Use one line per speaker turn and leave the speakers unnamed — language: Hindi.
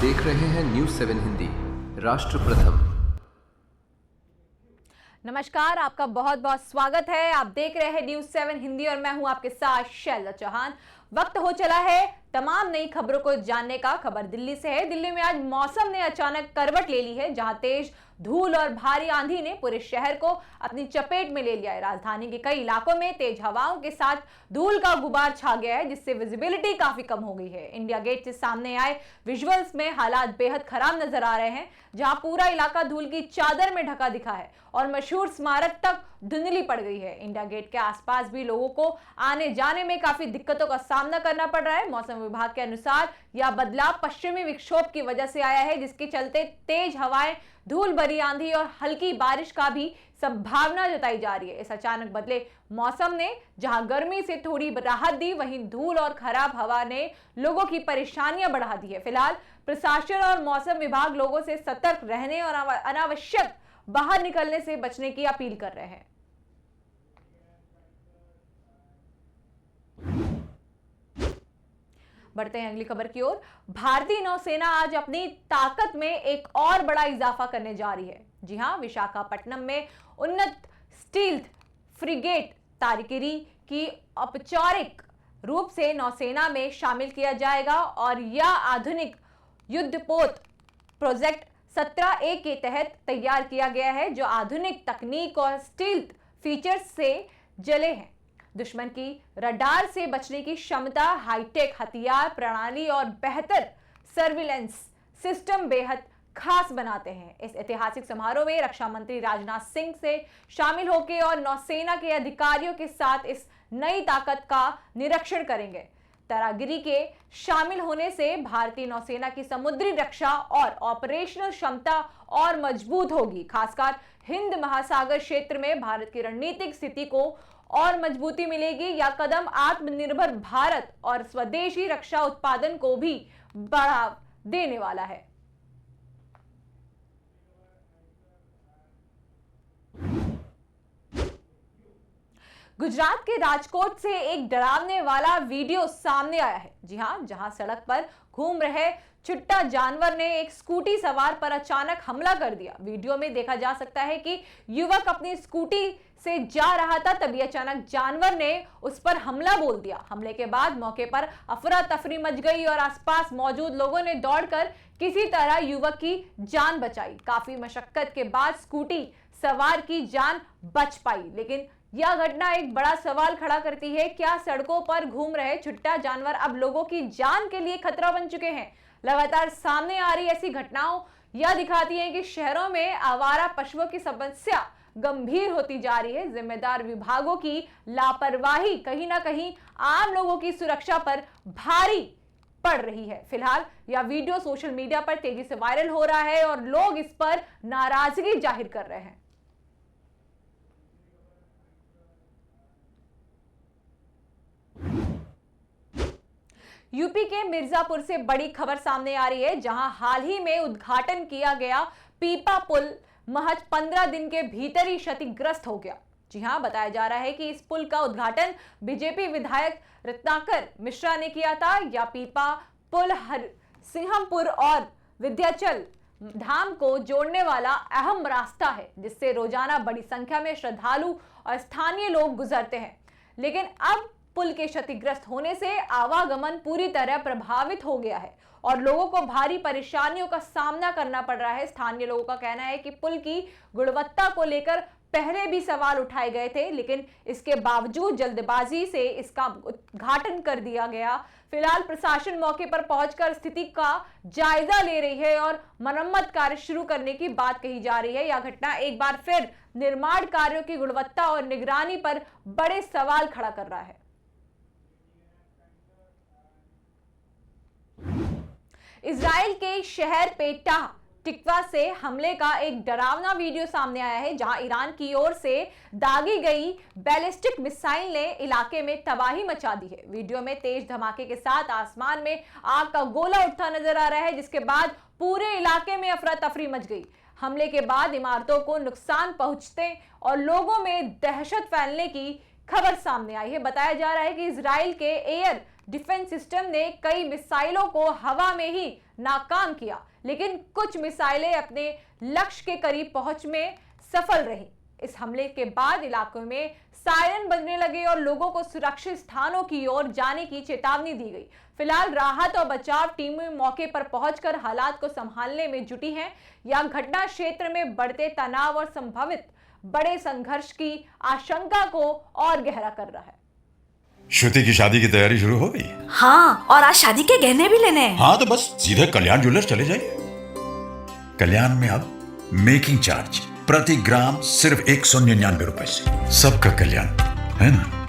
देख रहे हैं न्यूज 7 हिंदी, राष्ट्र प्रथम।
नमस्कार, आपका बहुत बहुत स्वागत है। आप देख रहे हैं न्यूज 7 हिंदी और मैं हूं आपके साथ शैला चौहान। वक्त हो चला है तमाम नई खबरों को जानने का। खबर दिल्ली से है। दिल्ली में आज मौसम ने अचानक करवट ले ली है, जहां तेज धूल और भारी आंधी ने पूरे शहर को अपनी चपेट में ले लिया है। राजधानी के कई इलाकों में तेज हवाओं के साथ धूल का गुबार छा गया है, जिससे विजिबिलिटी काफी कम हो गई है। इंडिया गेट से सामने आए विजुअल्स में हालात बेहद खराब नजर आ रहे हैं, जहां पूरा इलाका धूल की चादर में ढका दिखा है और मशहूर स्मारक तक धुंधली पड़ गई है। इंडिया गेट के आसपास भी लोगों को आने जाने में काफी दिक्कतों का सामना करना पड़ रहा है। मौसम विभाग के अनुसार यह बदलाव पश्चिमी विक्षोभ की वजह से आया है, जिसके चलते तेज हवाएं, धूल भरी आंधी और हल्की बारिश का भी संभावना जताई जा रही है। इस अचानक बदले मौसम ने जहां गर्मी से थोड़ी राहत दी, वहीं धूल और खराब हवा ने लोगों की परेशानियां बढ़ा दी है। फिलहाल प्रशासन और मौसम विभाग लोगों से सतर्क रहने और अनावश्यक बाहर निकलने से बचने की अपील कर रहे हैं। बढ़ते हैं अगली खबर की ओर। भारतीय नौसेना आज अपनी ताकत में एक और बड़ा इजाफा करने जा रही है। जी हां, विशाखापट्टनम में उन्नत स्टील्थ फ्रिगेट तारिकेरी की औपचारिक रूप से नौसेना में शामिल किया जाएगा और यह आधुनिक युद्धपोत प्रोजेक्ट 17A के तहत तैयार किया गया है, जो आधुनिक तकनीक और स्टील्थ फीचर्स से जले हैं। दुश्मन की रडार से बचने की क्षमता, हाईटेक हथियार प्रणाली और बेहतर सर्विलेंस सिस्टम बेहद खास बनाते हैं। इस ऐतिहासिक समारोह में रक्षा मंत्री राजनाथ सिंह से शामिल होकर और नौसेना के अधिकारियों के साथ इस नई ताकत का निरीक्षण करेंगे। तरागिरी के शामिल होने से भारतीय नौसेना की समुद्री रक्षा और ऑपरेशनल क्षमता और मजबूत होगी। खासकर हिंद महासागर क्षेत्र में भारत की रणनीतिक स्थिति को और मजबूती मिलेगी। यह कदम आत्मनिर्भर भारत और स्वदेशी रक्षा उत्पादन को भी बढ़ावा देने वाला है। गुजरात के राजकोट से एक डरावने वाला वीडियो सामने आया है। जी हां, जहां सड़क पर घूम रहे छुट्टा जानवर ने एक स्कूटी सवार पर अचानक हमला कर दिया। वीडियो में देखा जा सकता है कि युवक अपनी स्कूटी से जा रहा था, तभी अचानक जानवर ने उस पर हमला बोल दिया। हमले के बाद मौके पर अफरा तफरी मच गई और आसपास मौजूद लोगों ने दौड़कर किसी तरह युवक की जान बचाई। काफी मशक्कत के बाद स्कूटी सवार की जान बच पाई, लेकिन यह घटना एक बड़ा सवाल खड़ा करती है। क्या सड़कों पर घूम रहे छुट्टा जानवर अब लोगों की जान के लिए खतरा बन चुके हैं? लगातार सामने आ रही ऐसी घटनाओं यह दिखाती है कि शहरों में आवारा पशुओं की समस्या गंभीर होती जा रही है। जिम्मेदार विभागों की लापरवाही कहीं ना कहीं आम लोगों की सुरक्षा पर भारी पड़ रही है। फिलहाल यह वीडियो सोशल मीडिया पर तेजी से वायरल हो रहा है और लोग इस पर नाराजगी जाहिर कर रहे हैं। यूपी के मिर्जापुर से बड़ी खबर सामने आ रही है, जहां हाल ही में उद्घाटन किया गया पीपा पुल महज 15 दिन के भीतर ही क्षतिग्रस्त हो गया। जी हां, बताया जा रहा है कि इस पुल का उद्घाटन बीजेपी विधायक रत्नाकर मिश्रा ने किया था। यह पीपा पुल सिंहमपुर और विंध्याचल धाम को जोड़ने वाला अहम रास्ता है, जिससे रोजाना बड़ी संख्या में श्रद्धालु और स्थानीय लोग गुजरते हैं। लेकिन अब पुल के क्षतिग्रस्त होने से आवागमन पूरी तरह प्रभावित हो गया है और लोगों को भारी परेशानियों का सामना करना पड़ रहा है। स्थानीय लोगों का कहना है कि पुल की गुणवत्ता को लेकर पहले भी सवाल उठाए गए थे, लेकिन इसके बावजूद जल्दबाजी से इसका उद्घाटन कर दिया गया। फिलहाल प्रशासन मौके पर पहुंचकर स्थिति का जायजा ले रही है और मरम्मत कार्य शुरू करने की बात कही जा रही है। यह घटना एक बार फिर निर्माण कार्यों की गुणवत्ता और निगरानी पर बड़े सवाल खड़ा कर रहा है। इजराइल के शहर पेटाह टिकवा से हमले का एक डरावना वीडियो सामने आया है, जहां ईरान की ओर से दागी गई बैलिस्टिक मिसाइल ने इलाके में तबाही मचा दी है। वीडियो में तेज धमाके के साथ आसमान में आग का गोला उठता नजर आ रहा है, जिसके बाद पूरे इलाके में अफरा तफरी मच गई। हमले के बाद इमारतों को नुकसान पहुंचते और लोगों में दहशत फैलने की खबर सामने आई है। बताया जा रहा है कि इजराइल के एयर डिफेंस सिस्टम ने कई मिसाइलों को हवा में ही नाकाम किया, लेकिन कुछ मिसाइलें अपने लक्ष्य के करीब पहुंच में सफल रही। इस हमले के बाद इलाकों में सायरन बजने लगे और लोगों को सुरक्षित स्थानों की ओर जाने की चेतावनी दी गई। फिलहाल राहत और बचाव टीमें मौके पर पहुंचकर हालात को संभालने में जुटी हैं। यह घटना क्षेत्र में बढ़ते तनाव और संभावित बड़े संघर्ष की आशंका को और गहरा कर रहा है।
श्रुति की शादी की तैयारी शुरू हो गई?
हाँ, और आज शादी के गहने भी लेने हैं।
हाँ, तो बस सीधे कल्याण ज्वेलर्स चले जाइए। कल्याण में अब मेकिंग चार्ज प्रति ग्राम सिर्फ 199 रुपए से। सबका कल्याण, है ना?